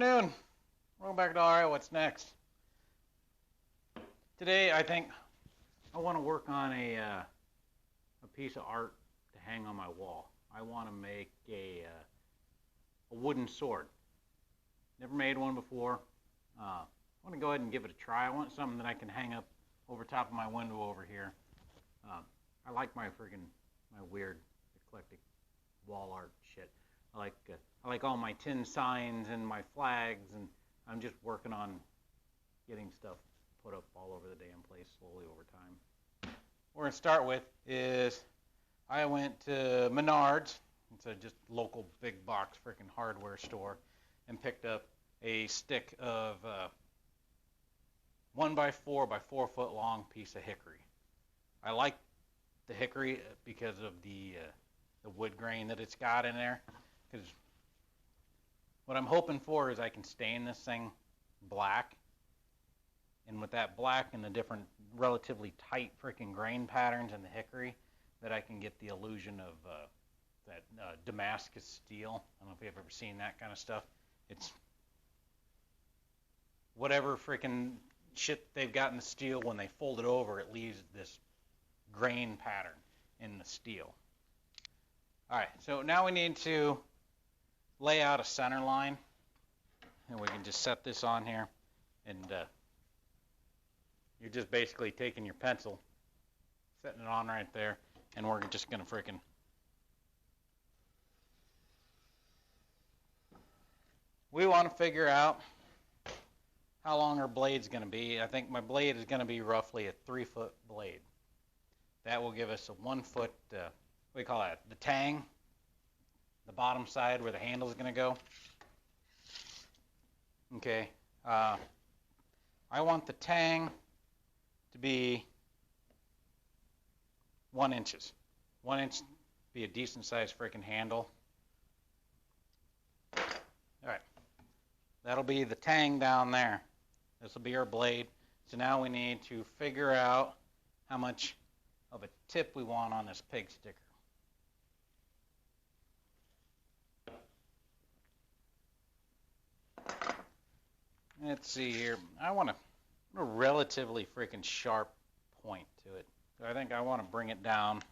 afternoon. Welcome back to Alright, What's Next? Today, I think I want to work on a piece of art to hang on my wall. I want to make a wooden sword. Never made one before. I want to go ahead and give it a try. I want something that I can hang up over top of my window over here. I like my weird, eclectic wall art shit. I like all my tin signs and my flags, and I'm just working on getting stuff put up all over the damn place slowly over time. What we're going to start with is I went to Menards. It's a just local big box freaking hardware store, and picked up a stick of 1x4 by 4 foot long piece of hickory. I like the hickory because of the wood grain that it's got in there. Because what I'm hoping for is I can stain this thing black, and with that black and the different relatively tight freaking grain patterns in the hickory, that I can get the illusion of that Damascus steel. I don't know if you've ever seen that kind of stuff. It's whatever freaking shit they've got in the steel, when they fold it over, it leaves this grain pattern in the steel. Alright, so now we need to lay out a center line, and we can just set this on here, and you're just basically taking your pencil, setting it on right there, and we're just going to freaking we want to figure out how long our blade's going to be. I think my blade is going to be roughly a 3-foot blade. That will give us a 1 foot, what do you call that, the tang, the bottom side where the handle is going to go. Okay, I want the tang to be 1 inch. 1 inch be a decent sized freaking handle. Alright, that'll be the tang down there. This will be our blade. So now we need to figure out how much of a tip we want on this pig sticker. Let's see here. I want a relatively freaking sharp point to it. So I think I want to bring it down.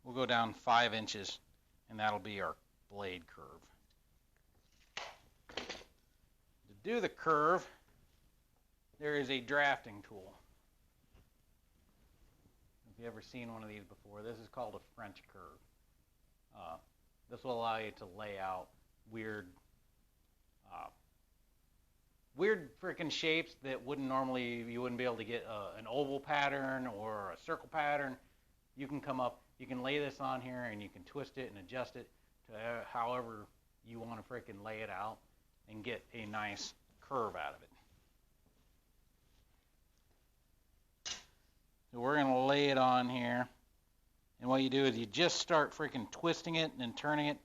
We'll go down 5 inches, and that'll be our blade curve. To do the curve, there is a drafting tool. If you've ever seen one of these before, this is called a French curve. This will allow you to lay out weird freaking shapes that you wouldn't be able to get an oval pattern or a circle pattern. You can lay this on here, and you can twist it and adjust it to however you want to freaking lay it out and get a nice curve out of it. So we're going to lay it on here. And what you do is you just start freaking twisting it and turning it,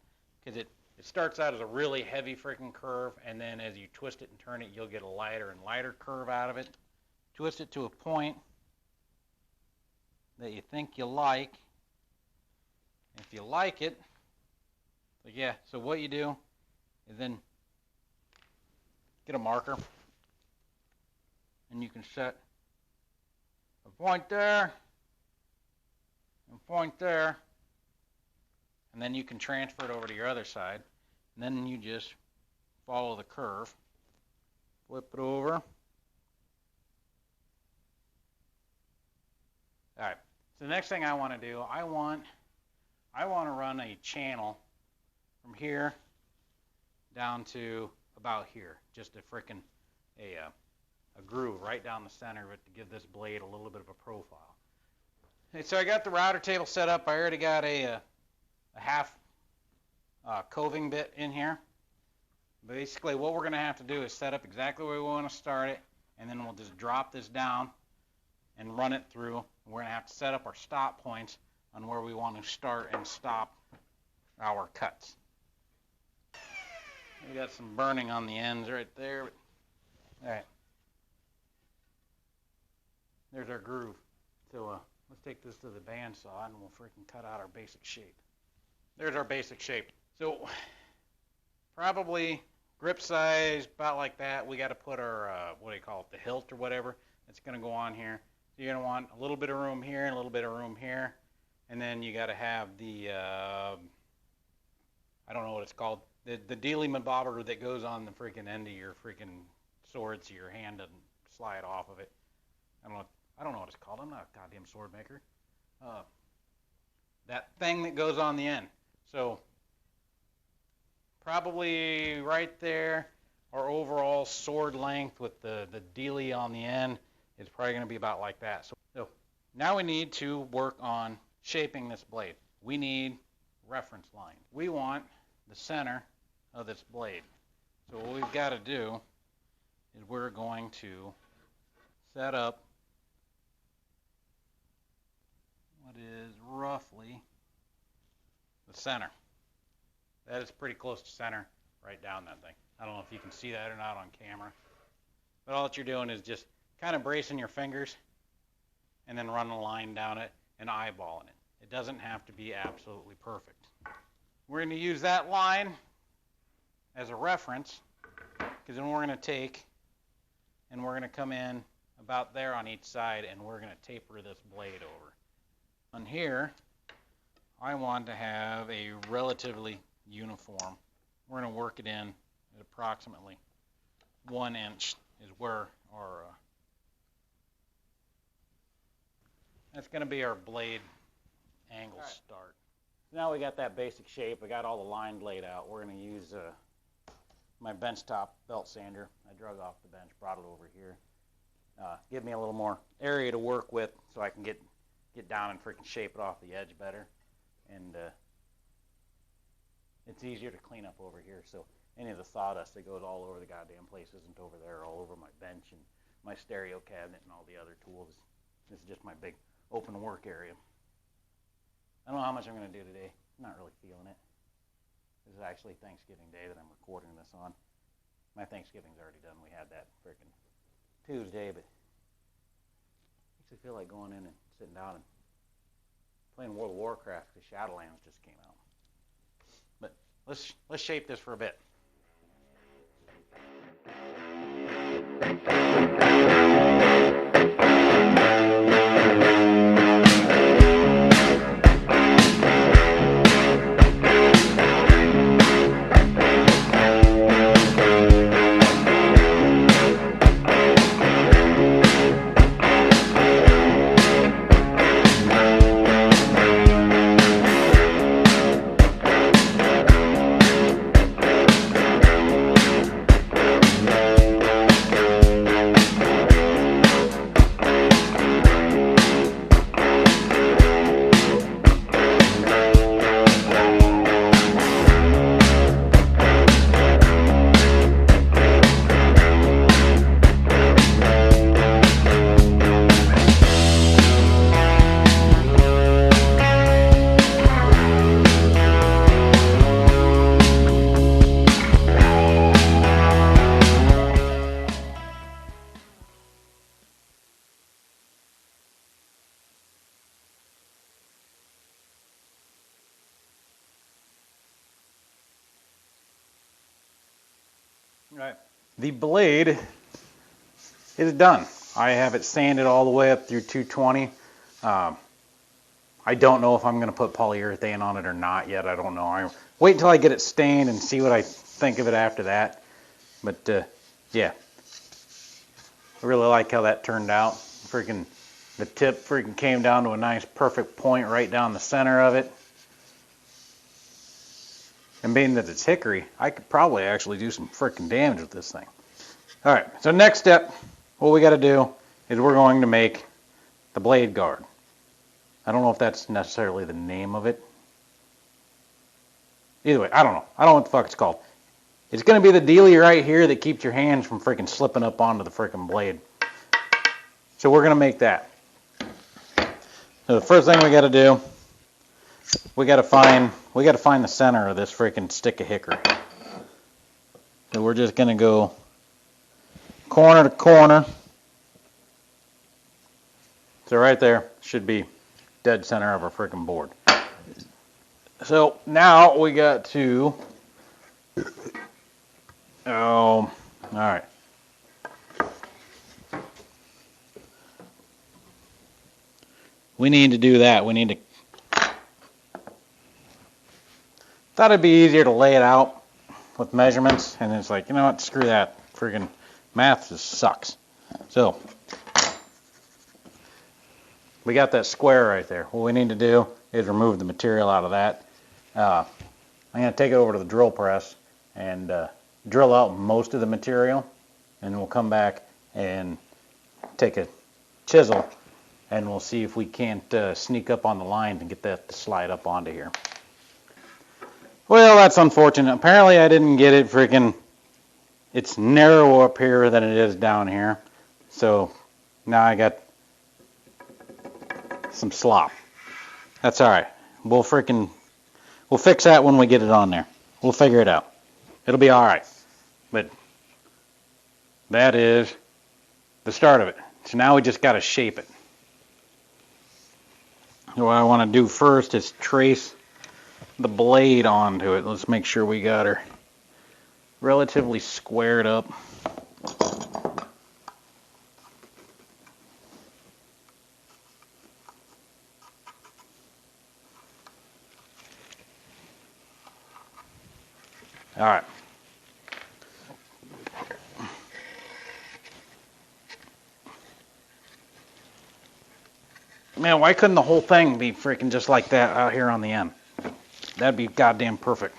because it starts out as a really heavy freaking curve, and then as you twist it and turn it, you'll get a lighter and lighter curve out of it. Twist it to a point that you think you like. If you like it, so what you do is then get a marker, and you can set a point there, and point there, and then you can transfer it over to your other side, and then you just follow the curve, flip it over. Alright, so the next thing I want to do, I want to run a channel from here down to about here, just a freaking a groove right down the center of it to give this blade a little bit of a profile. Okay, so I got the router table set up. I already got a half coving bit in here. Basically, what we're going to have to do is set up exactly where we want to start it, and then we'll just drop this down and run it through. We're going to have to set up our stop points on where we want to start and stop our cuts. We got some burning on the ends right there. All right. There's our groove. So let's take this to the bandsaw, and we'll freaking cut out our basic shape. there's our basic shape. So probably grip size about like that. We got to put our what do you call it, the hilt or whatever. It's going to go on here. So you're going to want a little bit of room here and a little bit of room here, and then you got to have the I don't know what it's called, the dealy bobber that goes on the freaking end of your freaking sword so your hand doesn't slide off of it. I don't know what it's called. I'm not a goddamn sword maker. That thing that goes on the end. So probably right there, our overall sword length with the dealy on the end is probably going to be about like that. So now we need to work on shaping this blade. We need reference line. We want the center of this blade. So what we've got to do is we're going to set up what is roughly the center. That is pretty close to center, right down that thing. I don't know if you can see that or not on camera. But all that you're doing is just kind of bracing your fingers and then running a line down it and eyeballing it. It doesn't have to be absolutely perfect. We're going to use that line as a reference, because then we're going to take and we're going to come in about there on each side, and we're going to taper this blade over. On here, I want to have a relatively uniform. We're going to work it in at approximately 1 inch is where our that's going to be our blade angle start. Now we got that basic shape. We got all the lines laid out. We're going to use my benchtop belt sander. I drug off the bench, brought it over here. Give me a little more area to work with so I can get down and freaking shape it off the edge better. And it's easier to clean up over here. So any of the sawdust that goes all over the goddamn place isn't over there, all over my bench and my stereo cabinet and all the other tools. This is just my big open work area. I don't know how much I'm going to do today. I'm not really feeling it. This is actually Thanksgiving Day that I'm recording this on. My Thanksgiving's already done. We had that freaking Tuesday, but makes me feel like going in and sitting down and playing World of Warcraft because Shadowlands just came out. But let's shape this for a bit. Right. The blade is done. I have it sanded all the way up through 220. I don't know if I'm going to put polyurethane on it or not yet. I don't know. I wait until I get it stained and see what I think of it after that. But yeah, I really like how that turned out. Freaking the tip freaking came down to a nice perfect point right down the center of it. And being that it's hickory, I could probably actually do some freaking damage with this thing. All right, so next step, what we got to do is we're going to make the blade guard. I don't know if that's necessarily the name of it. Either way, I don't know. I don't know what the fuck it's called. It's going to be the dealie right here that keeps your hands from freaking slipping up onto the freaking blade. So we're going to make that. So the first thing we got to do, we got to find the center of this freaking stick of hickory. So we're just going to go corner to corner. So right there should be dead center of our freaking board. So now we got to, all right. We need to do that. We need to, thought it'd be easier to lay it out with measurements, and it's like, you know what, screw that. Friggin' math just sucks. So, we got that square right there. What we need to do is remove the material out of that. I'm going to take it over to the drill press and drill out most of the material, and we'll come back and take a chisel and we'll see if we can't sneak up on the lines and get that to slide up onto here. Well, that's unfortunate. Apparently I didn't get it freaking, it's narrower up here than it is down here. So now I got some slop. That's alright. We'll fix that when we get it on there. We'll figure it out. It'll be alright. But that is the start of it. So now we just got to shape it. What I want to do first is trace the blade onto it. Let's make sure we got her relatively squared up. All right. Man, why couldn't the whole thing be freaking just like that out here on the end? That'd be goddamn perfect.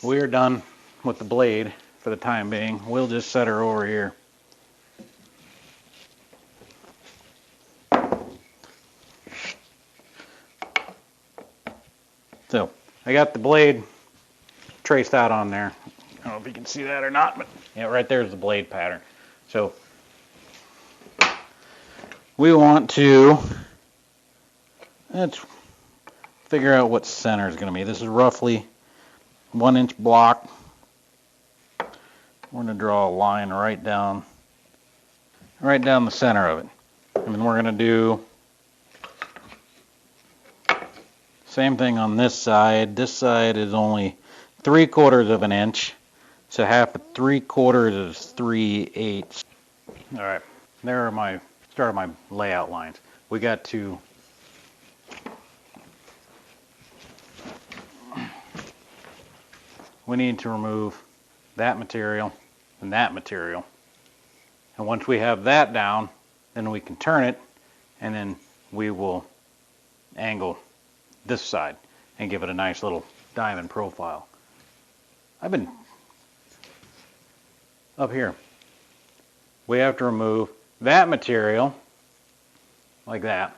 We're done with the blade for the time being. We'll just set her over here. So, I got the blade traced out on there. I don't know if you can see that or not, but yeah, right there's the blade pattern. So we want to, let's figure out what center is going to be. This is roughly 1 inch block. We're going to draw a line right down the center of it. And then we're going to do same thing on this side. This side is only 3/4 of an inch. So half of 3/4 is 3/8. All right, there are my start of my layout lines. We got to we need to remove that material and that material. And once we have that down, then we can turn it, and then we will angle this side and give it a nice little diamond profile. I've been up here. We have to remove that material like that.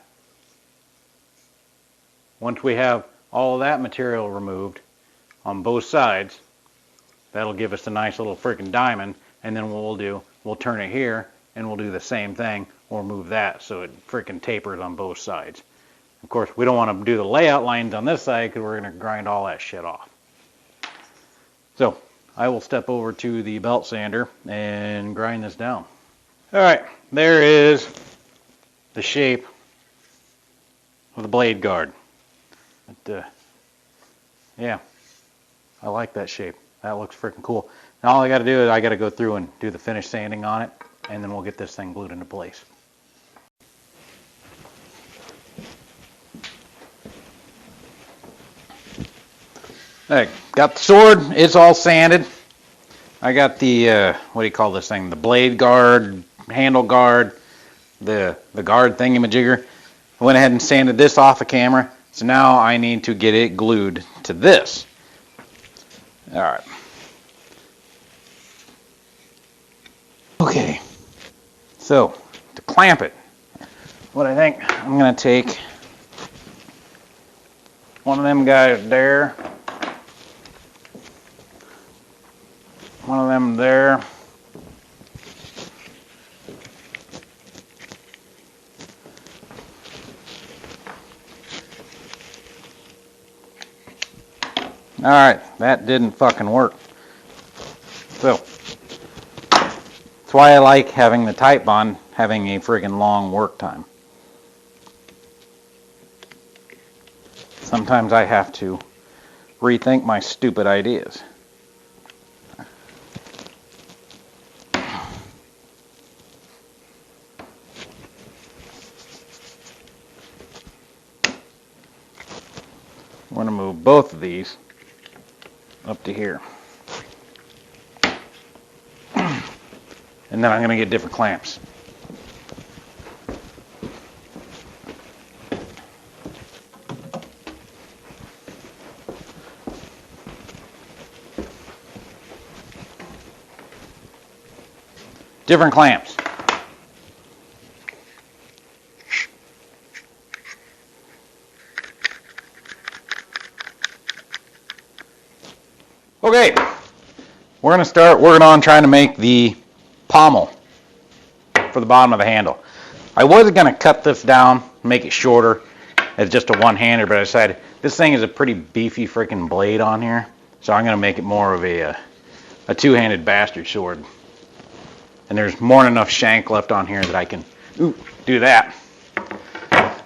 Once we have all of that material removed on both sides, that'll give us a nice little freaking diamond. And then what we'll do, we'll turn it here and we'll do the same thing. We'll remove that so it freaking tapers on both sides. Of course, we don't want to do the layout lines on this side because we're going to grind all that shit off. So I will step over to the belt sander and grind this down. All right, there is the shape of the blade guard. But, yeah, I like that shape. That looks freaking cool. Now all I got to do is I got to go through and do the finish sanding on it, and then we'll get this thing glued into place. Alright, got the sword, it's all sanded. I got the, what do you call this thing? The blade guard, handle guard, the guard thingamajigger. I went ahead and sanded this off the camera. So now I need to get it glued to this. Alright. Okay. So, to clamp it, what I think, I'm going to take one of them guys there. One of them there. Alright, that didn't fucking work. So, That's why I like having the Titebond having a friggin' long work time. Sometimes I have to rethink my stupid ideas. I'm going to move both of these up to here. And then I'm going to get different clamps. Different clamps. Okay, we're going to start working on trying to make the pommel for the bottom of the handle. I was going to cut this down, make it shorter as just a one-hander, but I decided this thing is a pretty beefy freaking blade on here, so I'm going to make it more of a two-handed bastard sword. And there's more than enough shank left on here that I can do that.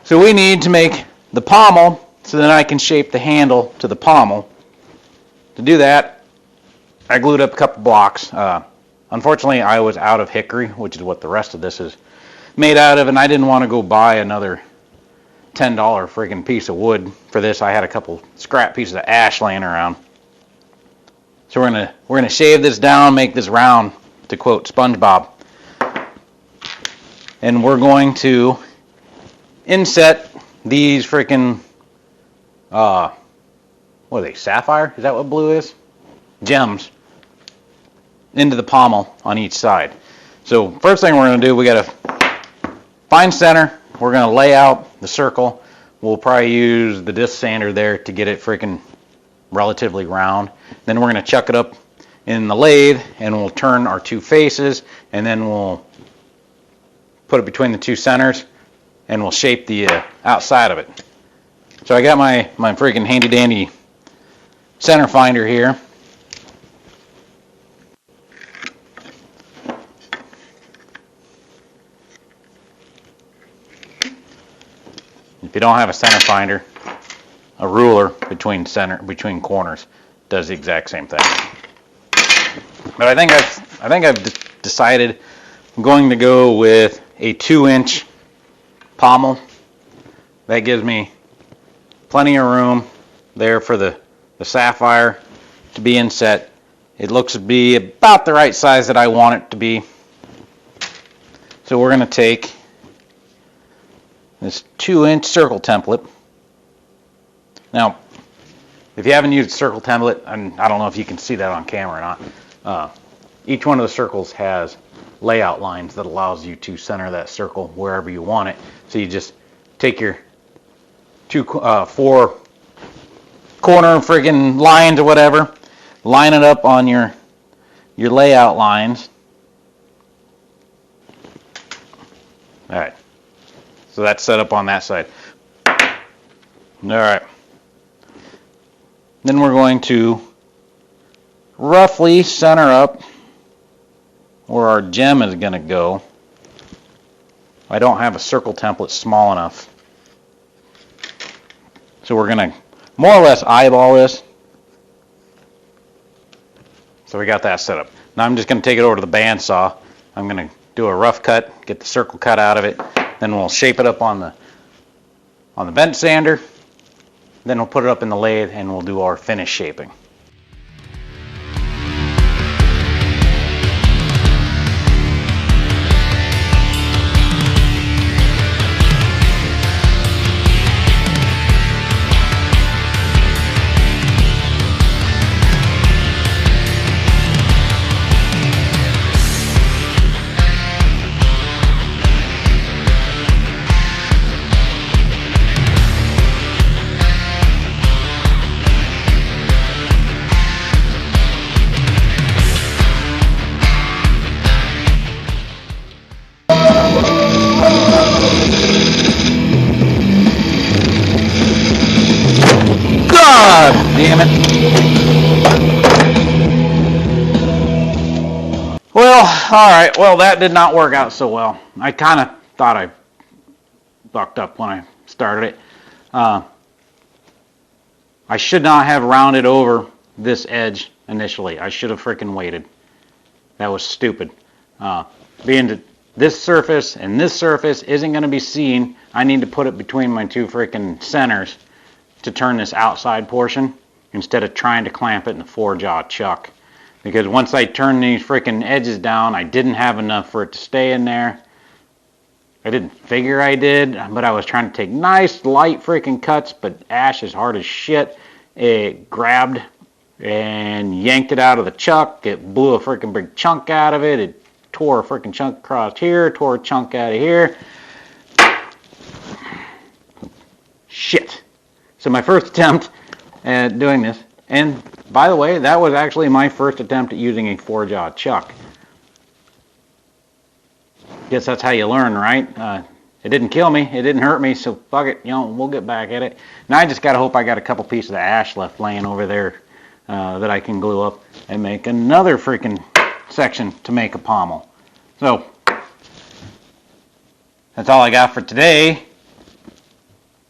So we need to make the pommel so that I can shape the handle to the pommel. To do that, I glued up a couple blocks. Unfortunately, I was out of hickory, which is what the rest of this is made out of, and I didn't want to go buy another $10 friggin' piece of wood for this. I had a couple scrap pieces of ash laying around. So we're gonna shave this down, make this round, to quote SpongeBob. And we're going to inset these freaking what are they, sapphire? Is that what blue is? Gems into the pommel on each side. So first thing we're going to do, we got to find center. We're going to lay out the circle. We'll probably use the disc sander there to get it freaking relatively round. Then we're going to chuck it up in the lathe and we'll turn our two faces and then we'll put it between the two centers and we'll shape the outside of it. So I got my freaking handy dandy center finder here. If you don't have a center finder, a ruler between corners does the exact same thing. But I think I've decided I'm going to go with a 2-inch pommel. That gives me plenty of room there for the sapphire to be inset. It looks to be about the right size that I want it to be. So we're going to take this 2-inch circle template. Now, if you haven't used circle template, and I don't know if you can see that on camera or not, each one of the circles has layout lines that allows you to center that circle wherever you want it. So you just take your four corner friggin' lines or whatever, line it up on your layout lines. All right. So that's set up on that side. All right. Then we're going to roughly center up where our gem is going to go. I don't have a circle template small enough. So we're going to more or less eyeball this. So we got that set up. Now I'm just going to take it over to the bandsaw. I'm going to do a rough cut, get the circle cut out of it. Then we'll shape it up on the bent sander. Then we'll put it up in the lathe and we'll do our finish shaping. God damn it. Well, Alright, well that did not work out so well. I kind of thought I fucked up when I started it. I should not have rounded over this edge initially. I should have freaking waited. That was stupid. Being that this surface and this surface isn't going to be seen, I need to put it between my two freaking centers to turn this outside portion instead of trying to clamp it in the 4-jaw chuck. Because once I turned these freaking edges down, I didn't have enough for it to stay in there. I didn't figure I did, but I was trying to take nice light freaking cuts, but ash is hard as shit. It grabbed and yanked it out of the chuck. It blew a freaking big chunk out of it. It tore a freaking chunk across here, tore a chunk out of here. Shit. So my first attempt at doing this, and by the way, that was actually my first attempt at using a 4-jaw chuck. Guess that's how you learn, right? It didn't kill me, it didn't hurt me, so fuck it, we'll get back at it. Now I just gotta hope I got a couple pieces of ash left laying over there that I can glue up and make another freaking section to make a pommel. So that's all I got for today,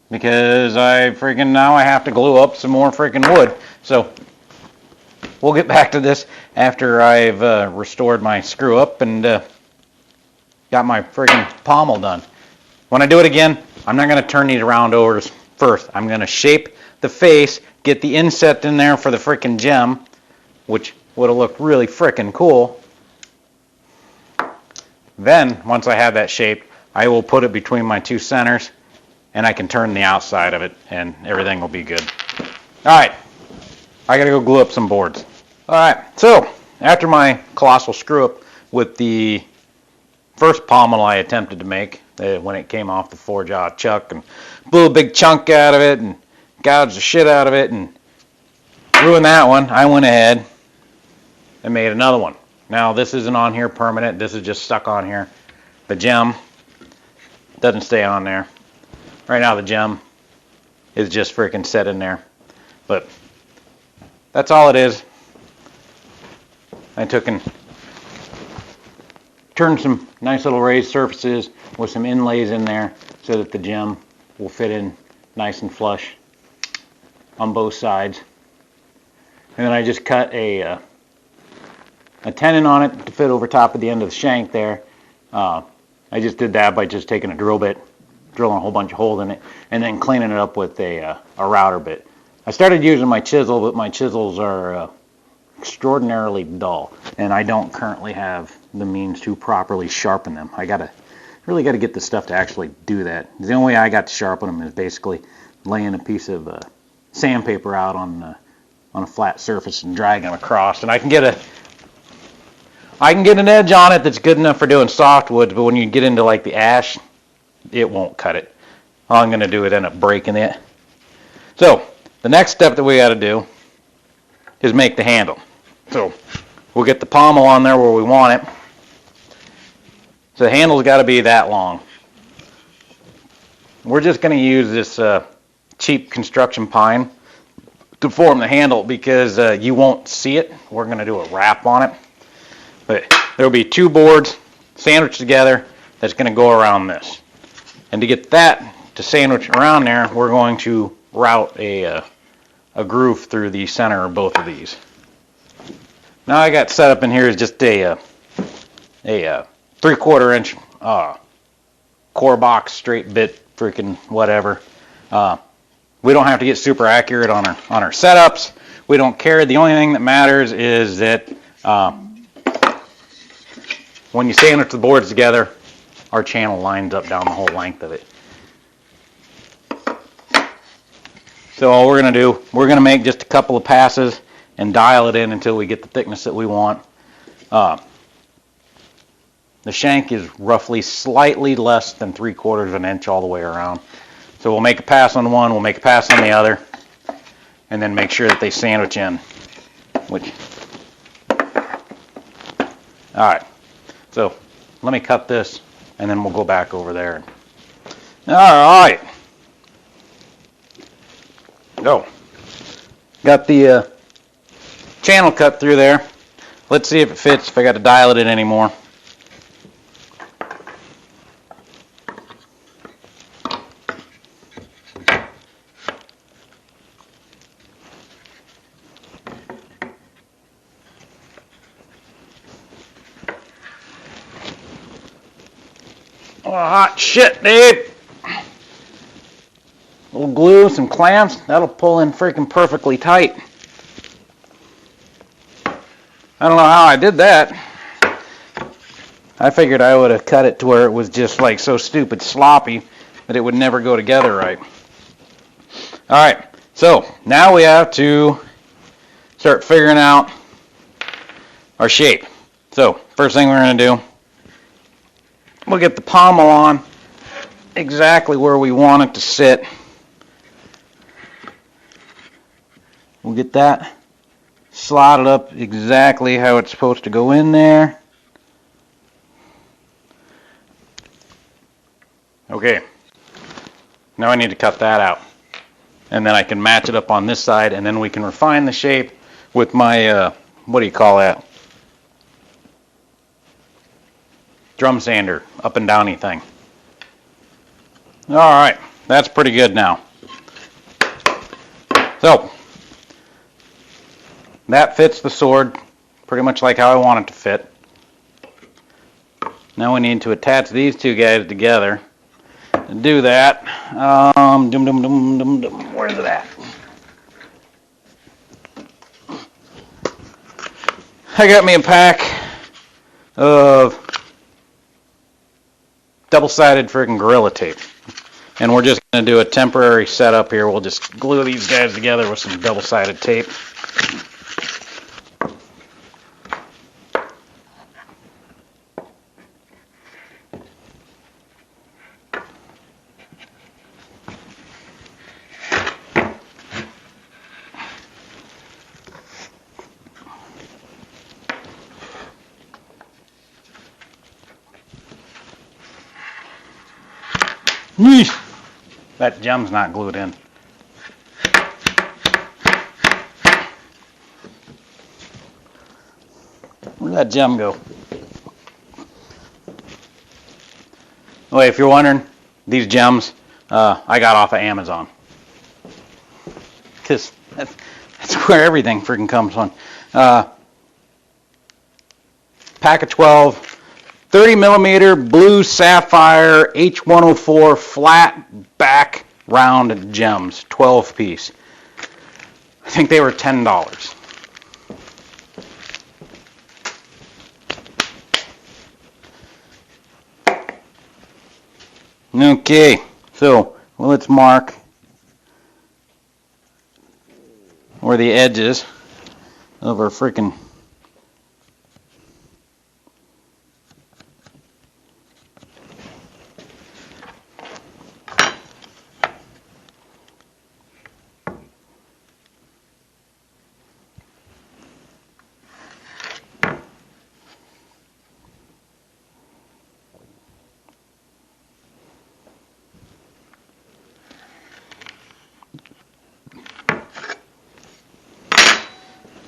because now I have to glue up some more freaking wood. So we'll get back to this after I've restored my screw up and got my freaking pommel done. When I do it again, I'm not going to turn these round overs first. I'm going to shape the face, get the inset in there for the freaking gem, which would have looked really freaking cool. Then, once I have that shaped, I will put it between my two centers, and I can turn the outside of it, and everything will be good. Alright, I gotta go glue up some boards. Alright, so, after my colossal screw up with the first pommel I attempted to make, when it came off the 4-jaw chuck, and blew a big chunk out of it, and gouged the shit out of it, and ruined that one, I went ahead and made another one. Now, this isn't on here permanent, this is just stuck on here. The gem doesn't stay on there. Right now the gem is just freaking set in there. But that's all it is. I took and turned some nice little raised surfaces with some inlays in there so that the gem will fit in nice and flush on both sides. And then I just cut a tenon on it to fit over top of the end of the shank there. I just did that by just taking a drill bit, drilling a whole bunch of holes in it, and then cleaning it up with a router bit. I started using my chisel, but my chisels are extraordinarily dull, and I don't currently have the means to properly sharpen them. I really gotta get the stuff to actually do that. The only way I got to sharpen them is basically laying a piece of sandpaper out on a flat surface and dragging them across, and I can get an edge on it that's good enough for doing softwoods, but when you get into like the ash, it won't cut it. All I'm going to do is end up breaking it. So the next step that we got to do is make the handle. So we'll get the pommel on there where we want it. So the handle's got to be that long. We're just going to use this cheap construction pine to form the handle because you won't see it. We're going to do a wrap on it. But there'll be two boards sandwiched together that's going to go around this. And to get that to sandwich around there, we're going to route a groove through the center of both of these. Now I got set up in here is just a 3/4 inch core box straight bit freaking whatever. We don't have to get super accurate on our setups. We don't care. The only thing that matters is that when you sandwich the boards together, our channel lines up down the whole length of it. So all we're going to do, we're going to make just a couple of passes and dial it in until we get the thickness that we want. The shank is roughly slightly less than 3/4 of an inch all the way around. So we'll make a pass on one, we'll make a pass on the other, and then make sure that they sandwich in. Alright, so let me cut this and then we'll go back over there. Alright. Go. Got the channel cut through there. Let's see if it fits, if I got to dial it in anymore. hot shit, Dave. A little glue, some clamps, that'll pull in freaking perfectly tight. I don't know how I did that. I figured I would have cut it to where it was just like so stupid sloppy that it would never go together right. Alright, so now we have to start figuring out our shape. So, first thing we're going to do, we'll get the pommel on exactly where we want it to sit. We'll get that slotted up exactly how it's supposed to go in there. Okay, now I need to cut that out. And then I can match it up on this side, and then we can refine the shape with my, what do you call that? Drum sander, up and downy thing. Alright, that's pretty good now. So, that fits the sword pretty much like how I want it to fit. Now we need to attach these two guys together. To do that, where's it at? I got me a pack of double-sided friggin' Gorilla Tape. And we're just going to do a temporary setup here. We'll just glue these guys together with some double-sided tape. That gem's not glued in. Where'd that gem go? Oh, if you're wondering, these gems I got off of Amazon. Because that's where everything freaking comes from. Pack of 12. 30 millimeter blue sapphire H104 flat back round gems, 12 piece. I think they were $10. Okay, so let's mark where the edges of our freaking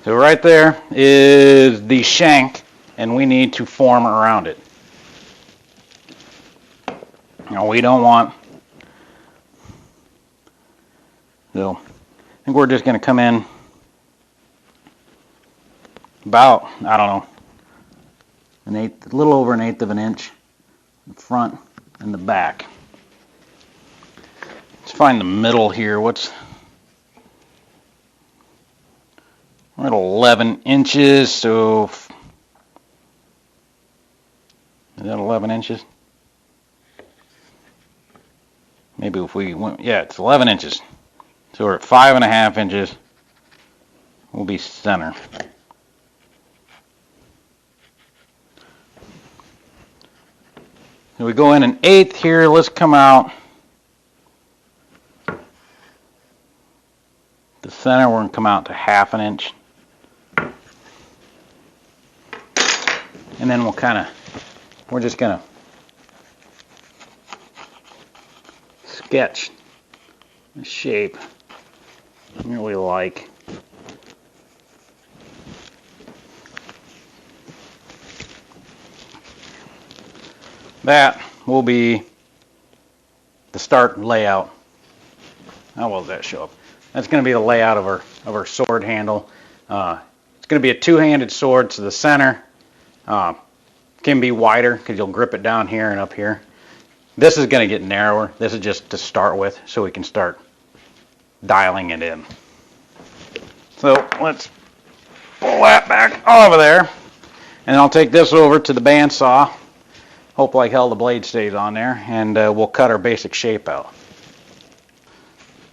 So right there is the shank, and we need to form around it. Now we don't want, so I think we're just going to come in about, I don't know, a little over 1/8 of an inch, the front and the back. Let's find the middle here. We're at 11 inches, so is that 11 inches? Maybe if we went, yeah, it's 11 inches. So we're at 5.5 inches. We'll be center. So we go in 1/8 here. Let's come out. The center, we're going to come out to 1/2 inch. And then we're just going to sketch the shape I really like. That will be the start layout. How well does that show up? That's going to be the layout of our sword handle. It's going to be a two-handed sword, so the center can be wider because you'll grip it down here and up here. This is going to get narrower. This is just to start with, so we can start dialing it in. So let's pull that back over there, and I'll take this over to the bandsaw. Hope like hell the blade stays on there, and we'll cut our basic shape out.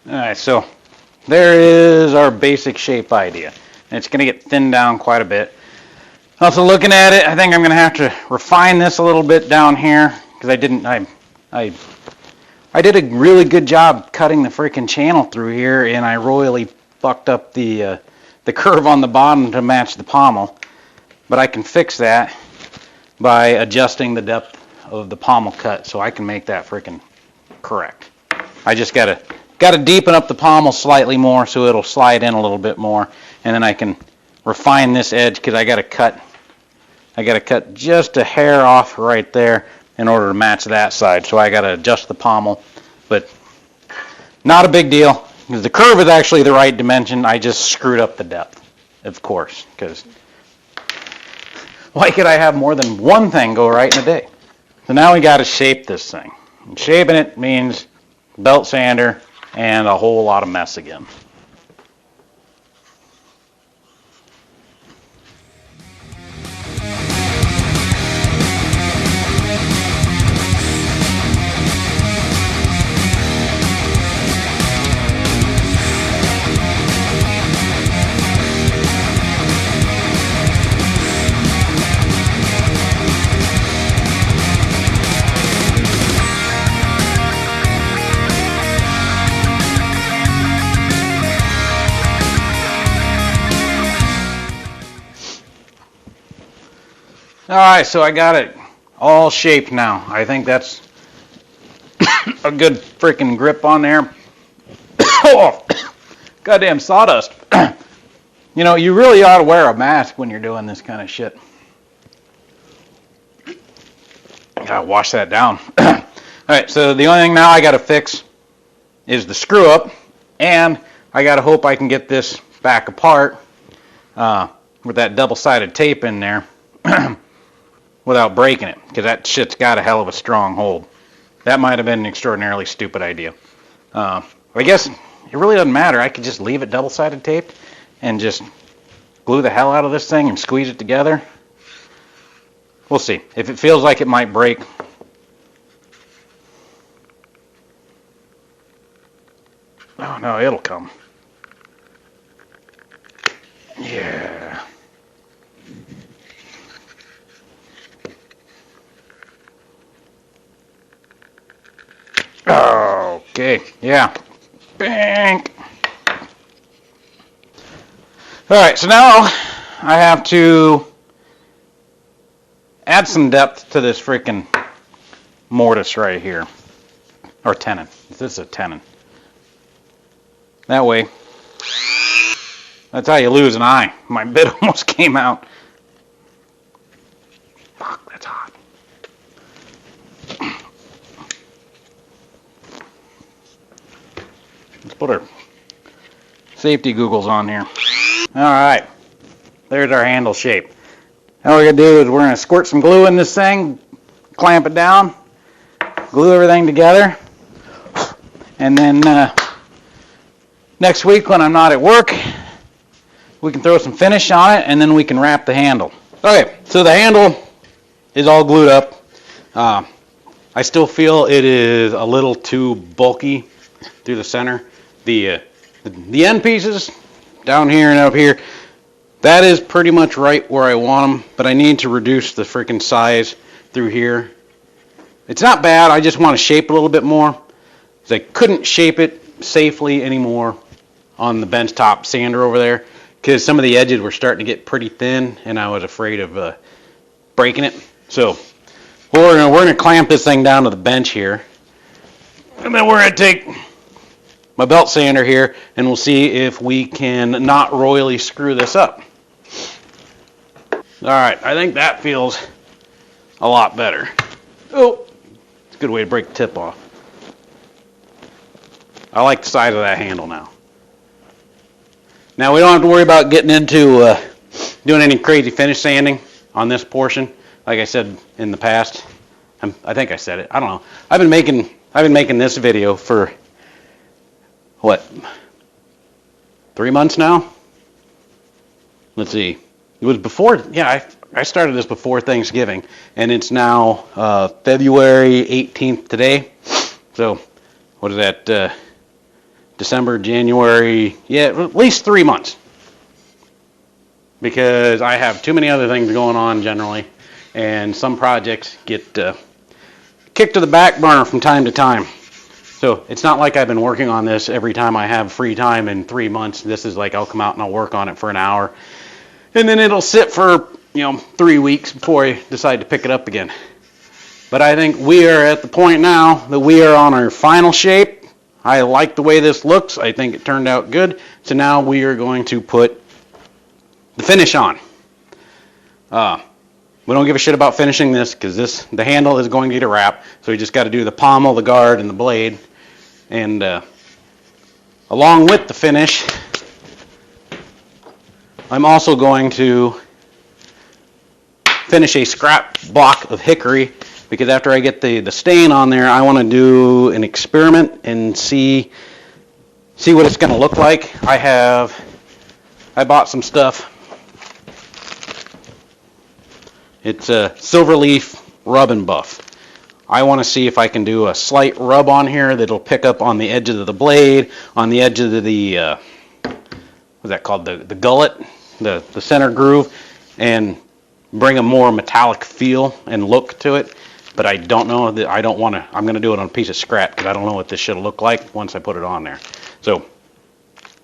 Alright, so there is our basic shape idea. And it's going to get thinned down quite a bit. Also looking at it, I think I'm going to have to refine this a little bit down here, because I did a really good job cutting the freaking channel through here, and I royally fucked up the curve on the bottom to match the pommel. But I can fix that by adjusting the depth of the pommel cut, so I can make that freaking correct. I just gotta deepen up the pommel slightly more so it'll slide in a little bit more, and then I can refine this edge, because I gotta cut just a hair off right there in order to match that side. So I gotta adjust the pommel, but not a big deal, because the curve is actually the right dimension. I just screwed up the depth, of course, because why could I have more than one thing go right in a day? So now we gotta shape this thing. And shaping it means belt sander and a whole lot of mess again. Alright, so I got it all shaped now. I think that's a good freaking grip on there. Oh, goddamn sawdust. You know, you really ought to wear a mask when you're doing this kind of shit. Gotta wash that down. Alright, so the only thing now I gotta fix is the screw up, and I gotta hope I can get this back apart with that double-sided tape in there without breaking it, because that shit's got a hell of a strong hold. That might have been an extraordinarily stupid idea. I guess it really doesn't matter. I could just leave it double-sided taped and just glue the hell out of this thing and squeeze it together. We'll see. If it feels like it might break, oh no, it'll come. Yeah. Okay, yeah. Bang. Alright, so now I have to add some depth to this freaking mortise right here. Or tenon. This is a tenon. That way, that's how you lose an eye. My bit almost came out. Fuck, that's hot. Let's put our safety goggles on here. Alright, there's our handle shape. Now what we're going to do is we're going to squirt some glue in this thing, clamp it down, glue everything together, and then next week when I'm not at work, we can throw some finish on it, and then we can wrap the handle. Okay, so the handle is all glued up. I still feel it is a little too bulky through the center. The end pieces down here and up here, that is pretty much right where I want them, but I need to reduce the freaking size through here. It's not bad, I just want to shape it a little bit more, because I couldn't shape it safely anymore on the benchtop sander over there, because some of the edges were starting to get pretty thin, and I was afraid of breaking it. So we're going to clamp this thing down to the bench here, and then we're going to take my belt sander here, and we'll see if we can not royally screw this up. Alright, I think that feels a lot better. Oh, it's a good way to break the tip off. I like the size of that handle now. Now we don't have to worry about getting into doing any crazy finish sanding on this portion, like I said in the past. I think I said it. I don't know. I've been making this video for what, 3 months now? Let's see. It was before. Yeah, I started this before Thanksgiving, and it's now February 18th today. So what is that? December, January. Yeah, at least 3 months. Because I have too many other things going on generally, and some projects get kicked to the back burner from time to time. So it's not like I've been working on this every time I have free time in 3 months. This is like I'll come out and I'll work on it for an hour, and then it'll sit for 3 weeks before I decide to pick it up again. But I think we are at the point now that we are on our final shape. I like the way this looks. I think it turned out good. So now we are going to put the finish on. We don't give a shit about finishing this because the handle is going to get a wrap. So we just got to do the pommel, the guard, and the blade. And along with the finish, I'm also going to finish a scrap block of hickory, because after I get the stain on there, I want to do an experiment and see what it's going to look like. I bought some stuff. It's a Silverleaf Rub and Buff. I want to see if I can do a slight rub on here that'll pick up on the edge of the blade, on the edge of the what's that called? The gullet, the center groove, and bring a more metallic feel and look to it. But I don't know that I'm going to do it on a piece of scrap because I don't know what this should look like once I put it on there. So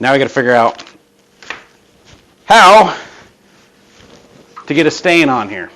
now we got to figure out how to get a stain on here.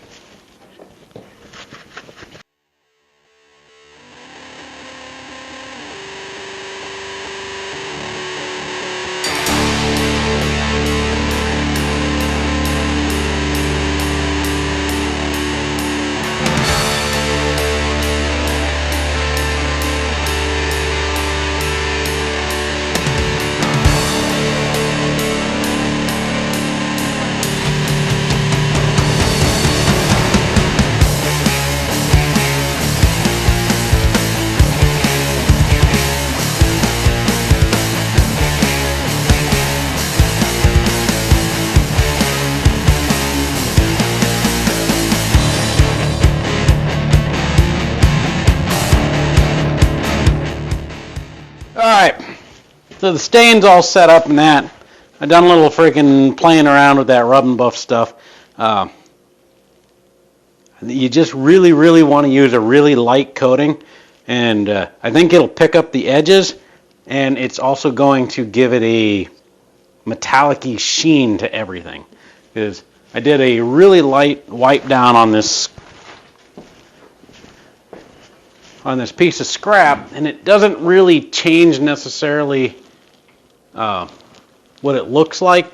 Alright, so the stain's all set up and that. I've done a little freaking playing around with that Rub and Buff stuff. You just really, really want to use a really light coating, and I think it'll pick up the edges, and it's also going to give it a metallic-y sheen to everything. Because I did a really light wipe down on this piece of scrap, and it doesn't really change necessarily what it looks like,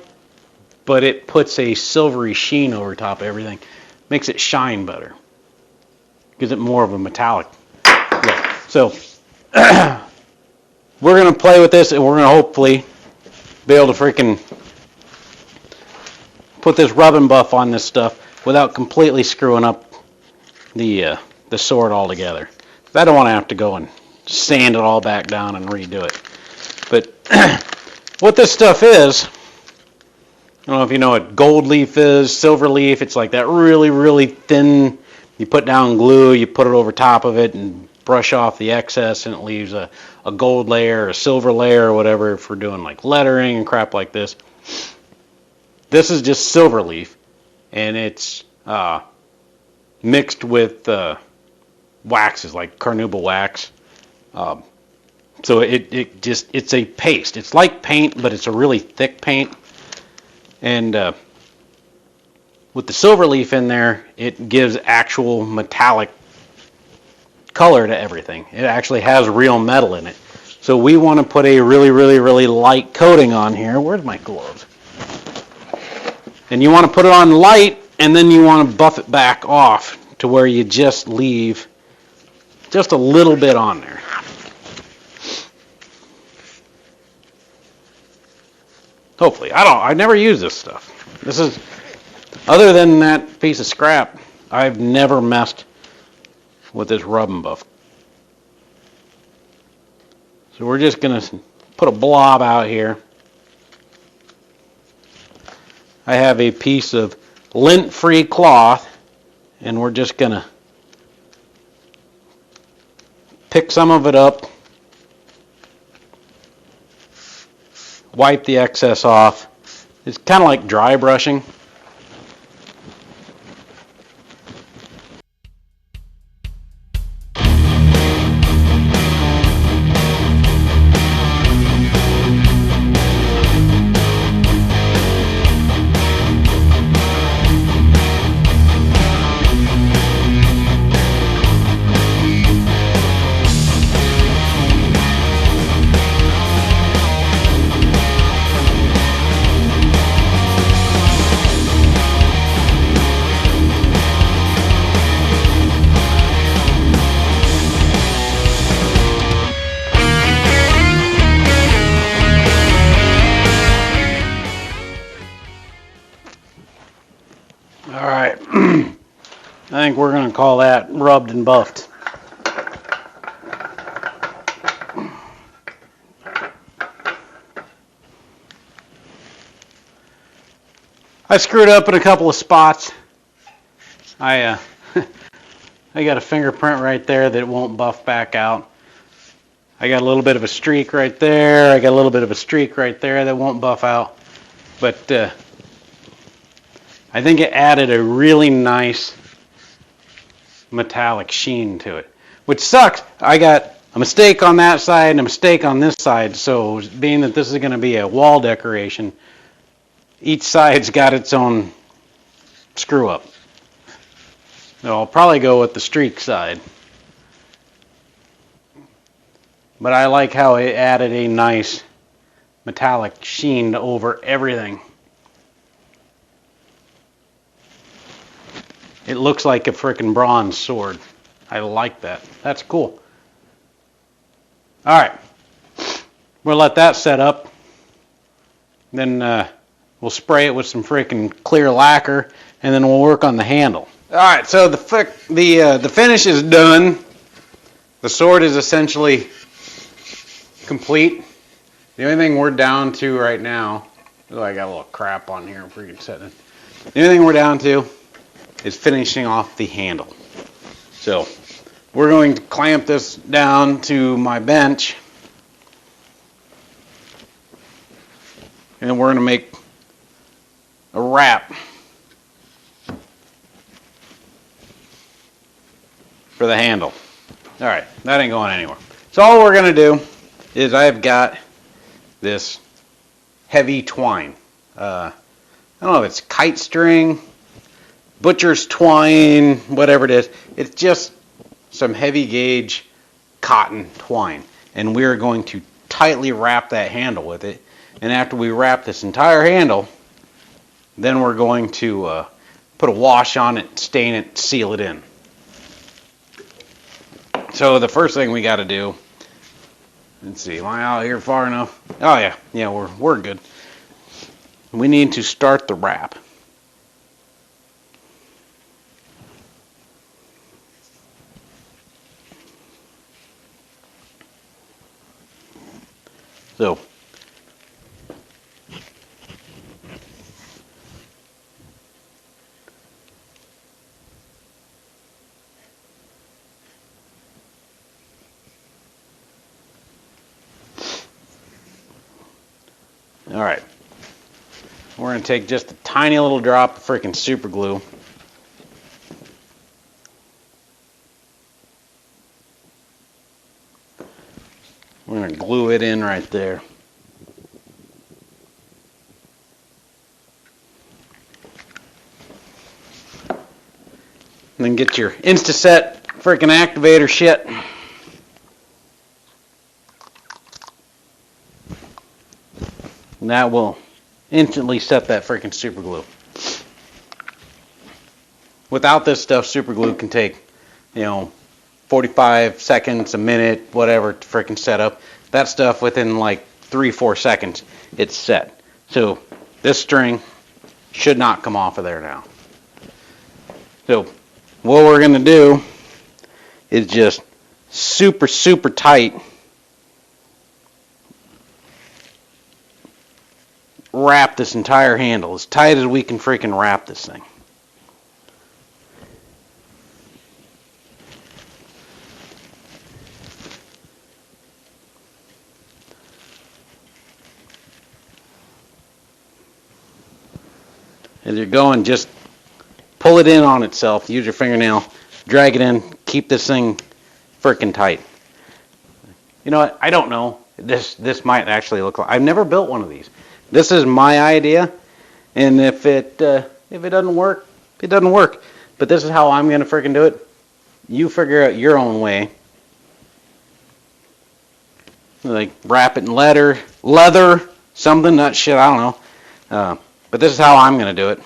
but it puts a silvery sheen over top of everything. Makes it shine better. Gives it more of a metallic look. So we're going to play with this, and we're going to hopefully be able to freaking put this Rub and Buff on this stuff without completely screwing up the sword altogether. I don't want to have to go and sand it all back down and redo it. But what this stuff is, I don't know if you know what gold leaf is, silver leaf. It's like that really, really thin. You put down glue, you put it over top of it and brush off the excess, and it leaves a gold layer, a silver layer, or whatever if we're doing like lettering and crap like this. This is just silver leaf, and it's mixed with waxes like carnauba wax. So it's a paste. It's like paint, but it's a really thick paint. And with the silver leaf in there, it gives actual metallic color to everything. It actually has real metal in it. So we want to put a really, really, really light coating on here. Where's my gloves? And you want to put it on light, and then you want to buff it back off to where you just leave just a little bit on there. Hopefully. I never use this stuff. This is, other than that piece of scrap, I've never messed with this rub and buff. So we're just going to put a blob out here. I have a piece of lint-free cloth, and we're just going to pick some of it up, wipe the excess off. It's kind of like dry brushing. All right, I think we're going to call that rubbed and buffed. I screwed up in a couple of spots. I got a fingerprint right there that won't buff back out. I got a little bit of a streak right there. I got a little bit of a streak right there that won't buff out. But I think it added a really nice metallic sheen to it. Which sucks. I got a mistake on that side and a mistake on this side. So being that this is going to be a wall decoration, each side's got its own screw up. So I'll probably go with the streak side. But I like how it added a nice metallic sheen over everything. It looks like a frickin' bronze sword. I like that. That's cool. Alright. We'll let that set up. Then we'll spray it with some frickin' clear lacquer, and then we'll work on the handle. Alright, so the finish is done. The sword is essentially complete. The only thing we're down to right now, oh, I got a little crap on here, freaking setting it. The only thing we're down to is finishing off the handle. So we're going to clamp this down to my bench, and we're going to make a wrap for the handle. All right, that ain't going anywhere. So all we're going to do is I've got this heavy twine. I don't know if it's kite string, butcher's twine, whatever it is. It's just some heavy gauge cotton twine. And we're going to tightly wrap that handle with it. And after we wrap this entire handle, then we're going to put a wash on it, stain it, seal it in. So the first thing we got to do, let's see, am I out here far enough? Oh yeah, we're good. We need to start the wrap. So all right, we're going to take just a tiny little drop of freaking super glue. We're going to glue it in right there. And then get your Instaset freaking activator shit. And that will instantly set that freaking super glue. Without this stuff, super glue can take, 45 seconds, a minute, whatever to freaking set up. That stuff within like 3-4 seconds, it's set. So this string should not come off of there now. So what we're going to do is just super, super tight. Wrap this entire handle as tight as we can freaking wrap this thing. As you're going, just pull it in on itself. Use your fingernail, drag it in, keep this thing freaking tight. You know what? I don't know. This might actually look like, I've never built one of these. This is my idea, and if it doesn't work, it doesn't work. But this is how I'm gonna freaking do it. You figure out your own way. Like wrap it in leather, something, not shit. I don't know. But this is how I'm gonna do it.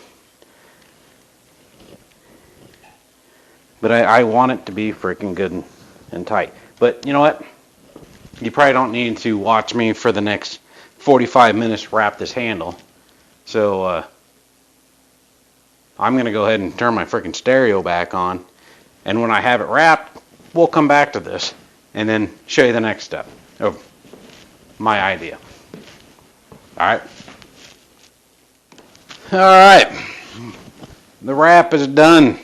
But I want it to be freaking good and tight. But you know what? You probably don't need to watch me for the next 45 minutes wrap this handle. So I'm going to go ahead and turn my freaking stereo back on. And when I have it wrapped, we'll come back to this and then show you the next step of my idea. Alright. Alright. The wrap is done.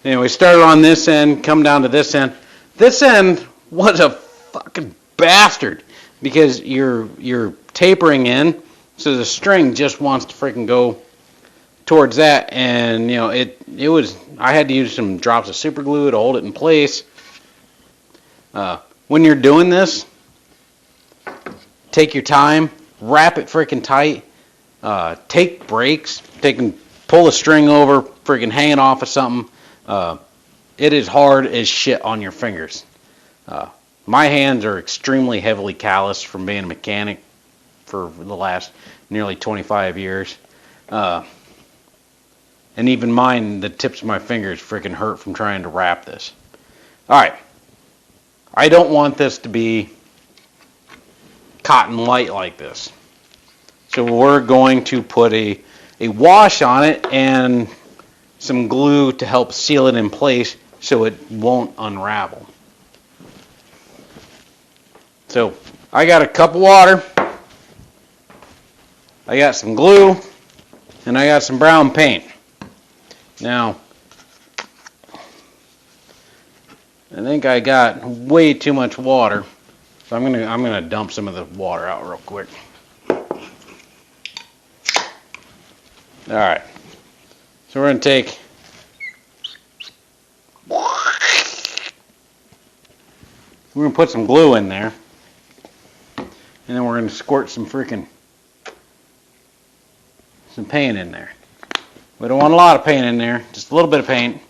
Anyway, started on this end, come down to this end. This end was a fucking bastard because you're tapering in, so the string just wants to freaking go towards that, and you know it was. I had to use some drops of super glue to hold it in place. When you're doing this, take your time, wrap it freaking tight, take breaks, pull the string over, freaking hang it off of something. It is hard as shit on your fingers. My hands are extremely heavily calloused from being a mechanic for the last nearly 25 years. And even mine, the tips of my fingers freaking hurt from trying to wrap this. Alright. I don't want this to be cotton light like this. So we're going to put a wash on it and some glue to help seal it in place so it won't unravel. So I got a cup of water, I got some glue, and I got some brown paint. Now, I think I got way too much water, so I'm gonna dump some of the water out real quick. All right, so we're gonna take. We're gonna put some glue in there, and then we're gonna squirt some paint in there. We don't want a lot of paint in there, just a little bit of paint.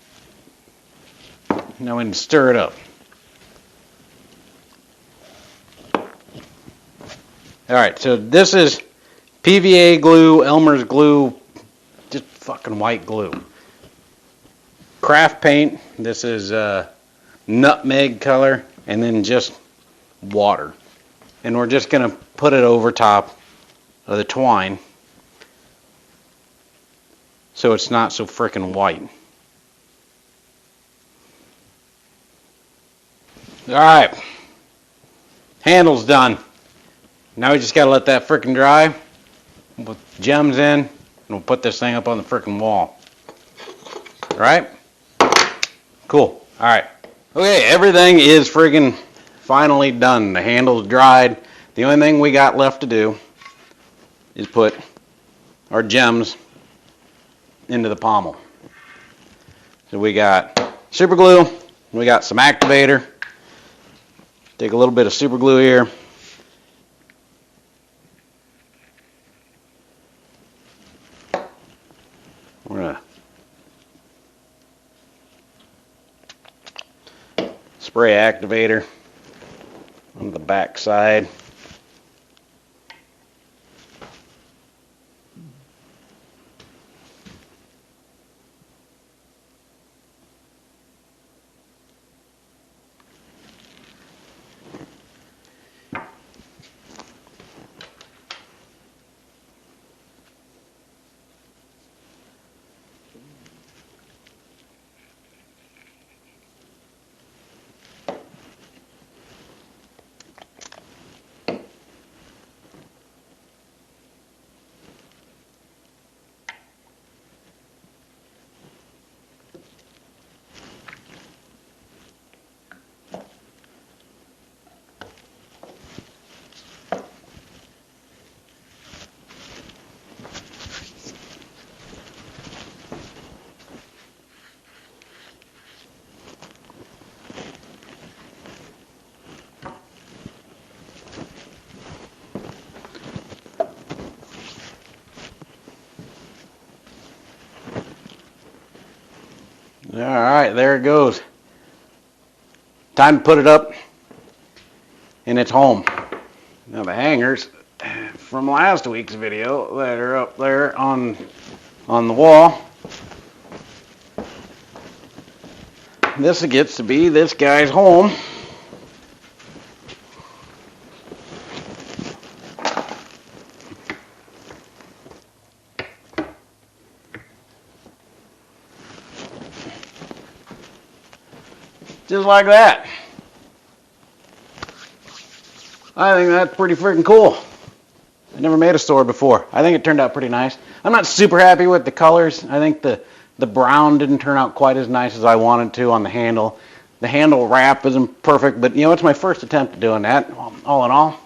Now we can stir it up. Alright, so this is PVA glue, Elmer's glue, just fucking white glue. Craft paint, this is nutmeg color, and then just water. And we're just going to put it over top of the twine so it's not so freaking white. Alright, handle's done. Now we just got to let that freaking dry. We'll put gems in, and we'll put this thing up on the freaking wall. Alright? Cool. Alright. Okay, everything is friggin' finally done. The handle's dried. The only thing we got left to do is put our gems into the pommel. So we got super glue, we got some activator. Take a little bit of super glue here. We're gonna spray activator on the back side. Alright, there it goes. Time to put it up in its home. Now the hangers from last week's video that are up there on the wall. This gets to be this guy's home. Just like that. I think that's pretty freaking cool. I never made a sword before. I think it turned out pretty nice. I'm not super happy with the colors. I think the brown didn't turn out quite as nice as I wanted to on the handle. The handle wrap isn't perfect, but you know, it's my first attempt at doing that. All in all,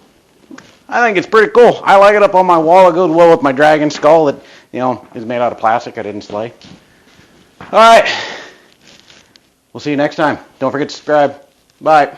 I think it's pretty cool. I like it up on my wall. It goes well with my dragon skull that, you know, is made out of plastic I didn't slay. All right. We'll see you next time. Don't forget to subscribe. Bye.